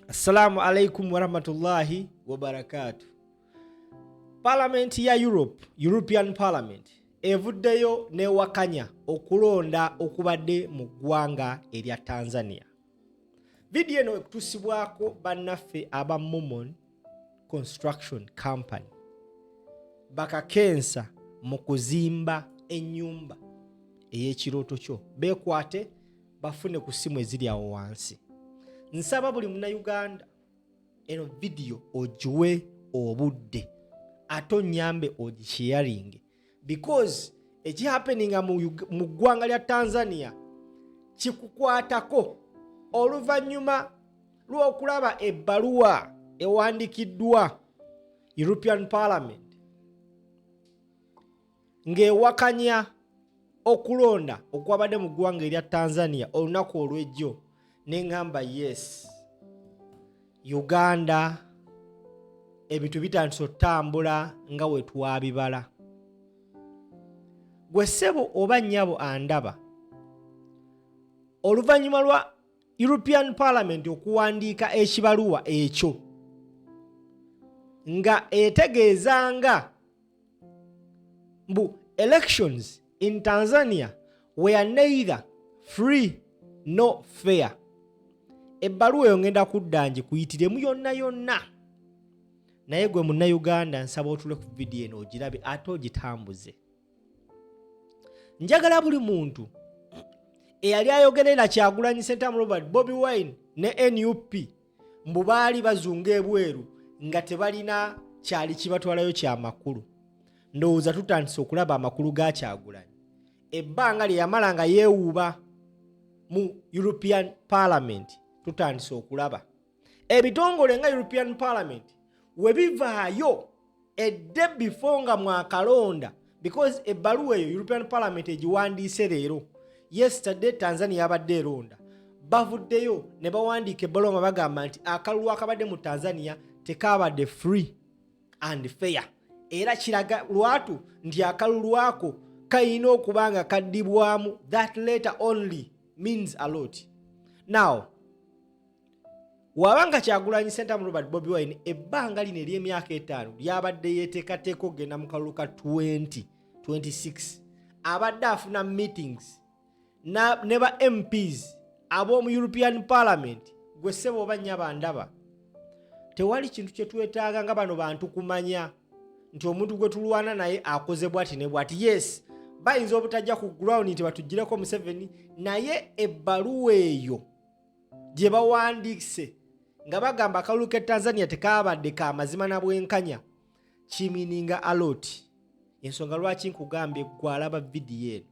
Assalamu alaikum warahmatullahi wabarakatuh. Parliament ya European Parliament evuddeyo newakanya okulonda okubadde mu ggwanga erya Tanzania. Video eno ekutusibwako bannaffe aba Momon Construction Company bakakensa mu kuzimba ennyumba ey'ekirooto kyo beekwate bafune ku ssimu eziri awo wansi. Nsaba buli Munnayuganda eno video ogiwe obudde ate onyambe ogisharinge because ekihappeninga mu ggwanga lya Tanzania kikukwatako oluvannyuma lw'okulaba ebbaluwa ewandikiddwa European Parliament ng'ewakanya okulonda okwabadde mu ggwanga erya Tanzania olunaku olw'ejjo. Nengamba yes, Uganda ebintu bitandise otambula nga we twabibala. Gwe ssebo oba nnyabo andaba, oluvannyuma lwa European Parliament okuwandiika ekibaluwa ekyo nga etegeezanga mbu elections in Tanzania were neither free nor fair. Ebbaluwa eyo ngenda kudda ngikuyitiremu yonna yonna, naye gwe Munnayuganda nsaba otule ku vidiyo eno ogirabe ate ogitambuze. Njagala buli muntu eyali ayogerera Kyagulanyi Ssentamu Robert, Bobi Wine ne NUP mbu baali bazunga ebweru nga tebalina kyali kibatwalayo kyamakulu. Ndowooza tutandise okulaba amakulu ga Kyagulanyi. Ebbanga lye yamala nga yeewuuba mu European Parliament tutandise okulaba ebitongole nga European Parliament we bivaayo edde before nga mwakalonda, because ebbaluwa eyo European Parliament egiwandiise leero. Yesterday Tanzania yabadde eronda, bavuddeyo ne bawandiika ebbaluwa nga bagamba nti akalulu akabadde mu Tanzania tekabadde free and fair, era kiraga lwatu nti akalulu ako kayina okuba nga kaddibwamu. That letter only means a lot. Now wabanga Kyagulanyi Ssentamu Robert Bobi Wine ebbanga lino ery'emyaka 5 lyabadde yeteekateeka okugenda mu kalulu ka 2026 abadde afuna meetings ne ba MPs ab'omu European Parliament. Gwe ssebo oba nnyaba ndaba, tewali kintu kye twetaaga nga bano bantu kumanya nti omuntu gwe tulwana naye akoze bwati ne bwati. Yes, bayinza obutajja ku ground nti batugireko Museveni, naye ebbaluwa eyo gye bawandiise nga bagamba akalulu ke Tanzania tekabadde ka mazima na bwenkanya kimininga aloti. Ensonga lwaki nkugambye gwe alaba vidiyo eno,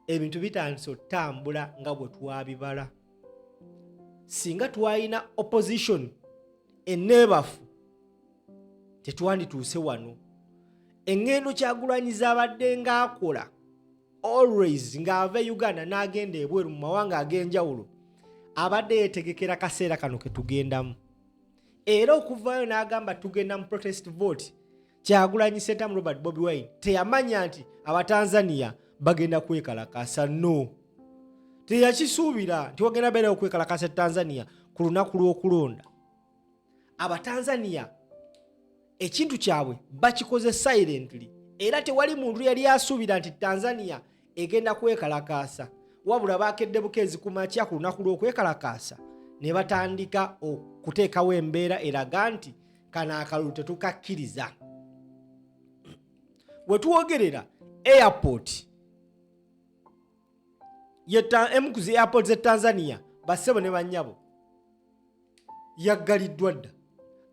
ebintu bitandise otambula nga bwe twabibala. Singa twalina opposition enneebafu tetwandituuse wano. Engendo Kyagulanyi z'abadde ng'akola always ng'ava Uganda n'agenda ebweru mu mawanga ag'enjawulo, abadde yeetegekera kaseera kano ke tugendamu. Era okuvaayo n'agamba tugenda mu protest vote, Kyagulanyi Ssentamu Robert Bobi Wine teyamanya nti Abatanzania bagenda kwekalakasa. No, teyakisuubira nti wagenda beera okwekalakasa Tanzania ku lunaku lw'okulonda. Abatanzania ekintu kyabwe bakikoze silently, era tewali muntu yali asuubira nti Tanzania egenda kwekalakasa, wabula bakedde bukeezi ku makya ku lunaku lw'okwekalakasa ne batandika okuteekawo embeera eraga nti kano akalulu tetukakkiriza. We tuwogerera airport emu ku zi airport ze Tanzania bassebo ne bannyabo yaggaliddwa dda.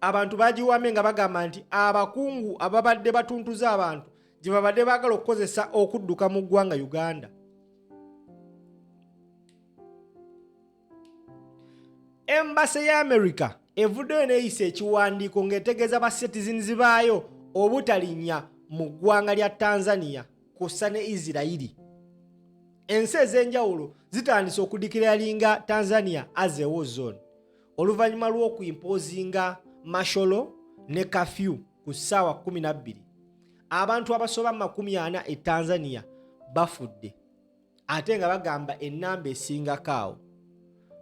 Abantu bagiwamye nga bagamba nti abakungu ababadde batuntuza abantu gye babadde baagala okukozesa okudduka mu ggwanga Uganda. Embassy ya America evuddeyo neeyisa ekiwandiiko ng'etegeeza ba citizens baayo obutalinnya mu ggwanga lya Tanzania kussa ne Isirairi. Ensi ez'enjawulo zitandise okudikiralinga Tanzania as a war zone oluvannyuma lw'okuyimpozinga masholo ne kafyu ku ssaawa 12. Abantu abasoba 40 e Tanzania bafudde ate nga bagamba ennamba esingako awo.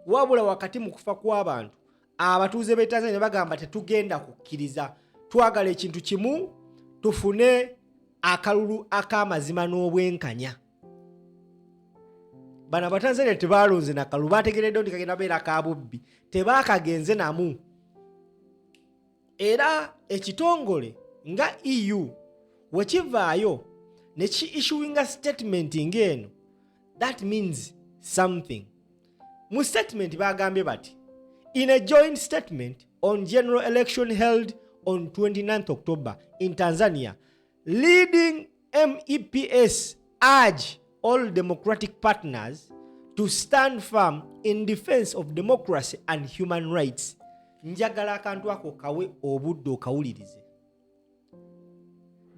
Wabula wakati mu kufa kw'abantu abatuuze b'e Tanzania bagamba tetugenda kukkiriza, twagala ekintu kimu, tufune akalulu ak'amazima n'obwenkanya. Bano Abatanzania tebalonze nakalulu, bategeredde nti kagenda beera kabubbi, tebaakagenze namu. Era ekitongole nga EU wekivaayo ne ki-issuinga statement ng'eno, that means something. Mu statement bagambye bati, in a joint statement on general election held on 29th October in Tanzania, leading MEPs urge all democratic partners to stand firm in defense of democracy and human rights. Njagala akantu ako kawe obudde okawulirize.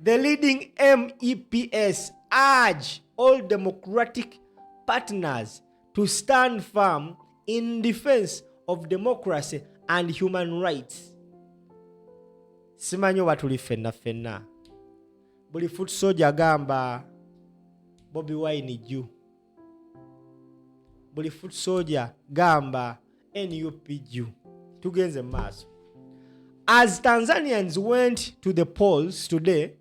The leading MEPs urge all democratic partners to stand firm in defense of democracy and human rights. Simanyo batuli fenna. Buli foot soldier gamba Bobi Wine ju. Buli foot soldier gamba NUP ju. Tugenze maaso. As Tanzanians went to the polls today,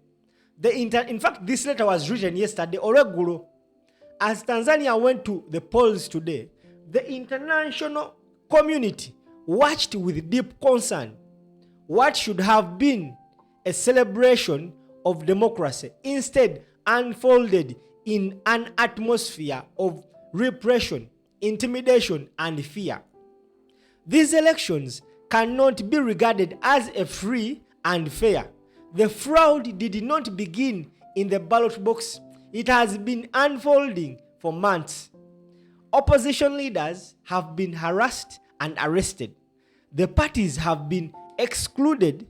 in fact this letter was written yesterday oreggulo. As Tanzania went to the polls today, the international community watched with deep concern what should have been a celebration of democracy instead unfolded in an atmosphere of repression, intimidation, and fear. These elections cannot be regarded as a free and fair. The fraud did not begin in the ballot box. It has been unfolding for months. Opposition leaders have been harassed and arrested. The parties have been excluded,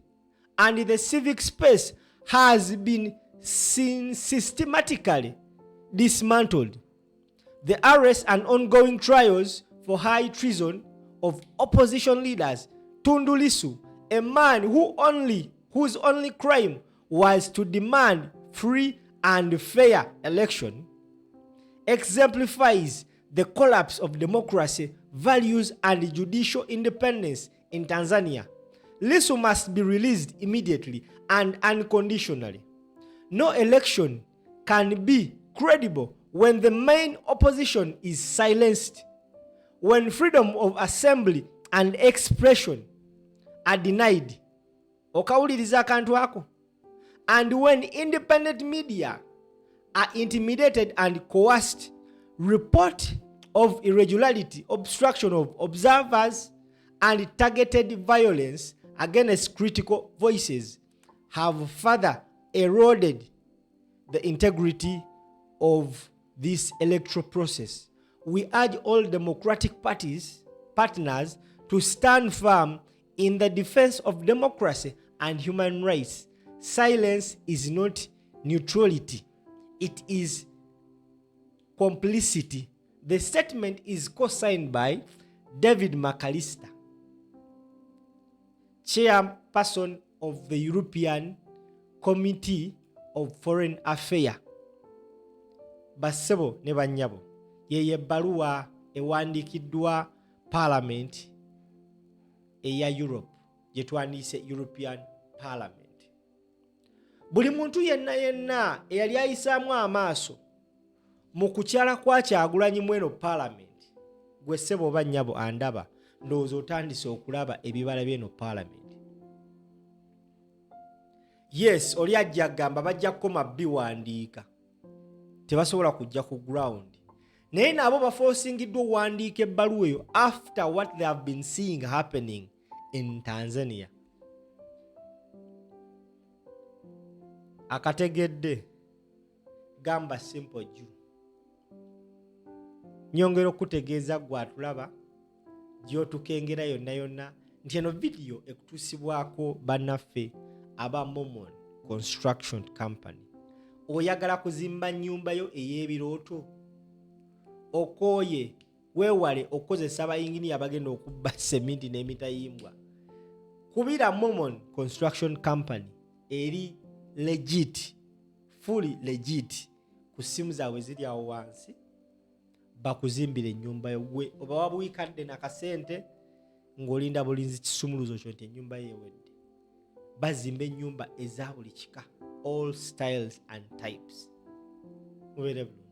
and the civic space has been systematically dismantled. The arrests and ongoing trials for high treason of opposition leaders Tundu Lissu, a man whose only crime was to demand free and fair election, exemplifies the collapse of democracy, values, and judicial independence in Tanzania. Lissu must be released immediately and unconditionally. No election can be credible when the main opposition is silenced, when freedom of assembly and expression are denied. Okawuliriza akantu ako. And when independent media are intimidated and coerced, report of irregularity, obstruction of observers, and targeted violence against critical voices have further eroded the integrity of this electoral process. We urge all democratic partners to stand firm in the defense of democracy and human rights. Silence is not neutrality. It is complicity. The statement is co-signed by David McAllister, chairperson of the European Committee of Foreign Affairs. Bassebo ne bannyabo, yeye ebbaluwa ewandiikiddwa Parliament eya Europe, gye twandiise European Parliament. Buli muntu yenna eyali ayisaamu amaaso mu kukyala kwa Kyagulanyi mweno Parliament, gwe ssebo oba nnyabo andaba, ndowooza otandise okulaba ebibala by'eno Parliament. Yes, oli ajja gamba bajja kukoma biwandiika, tebasobola kujja ku ground, naye nabo baforcingiddwa owandiika ebbaluwa eyo after what they have been seeing happening in Tanzania. Akategedde gamba simple ju. Nyongera okutegeeza gwe atulaba gy'otukengera yonna nti eno video ekutuusibwako bannaffe aba Mormon Construction Company. Oyagala kuzimba nnyumba yo ey'ebirooto, okooye weewale okozesa abayinginiya abagenda okubba seminti n'emitayimbwa. Kubira Mormon Construction Company eri legit, fully legit, ku ssimu zaabwe ziri awo wansi, bakuzimbira ennyumba yo. Gwe oba wabuyikadde nakasente ng'olinda bulinzi kisumuluzo kyo nti ennyumba ye ewedde. Bazimba ennyumba eza buli kika, all styles and types. Mubeere bulungi.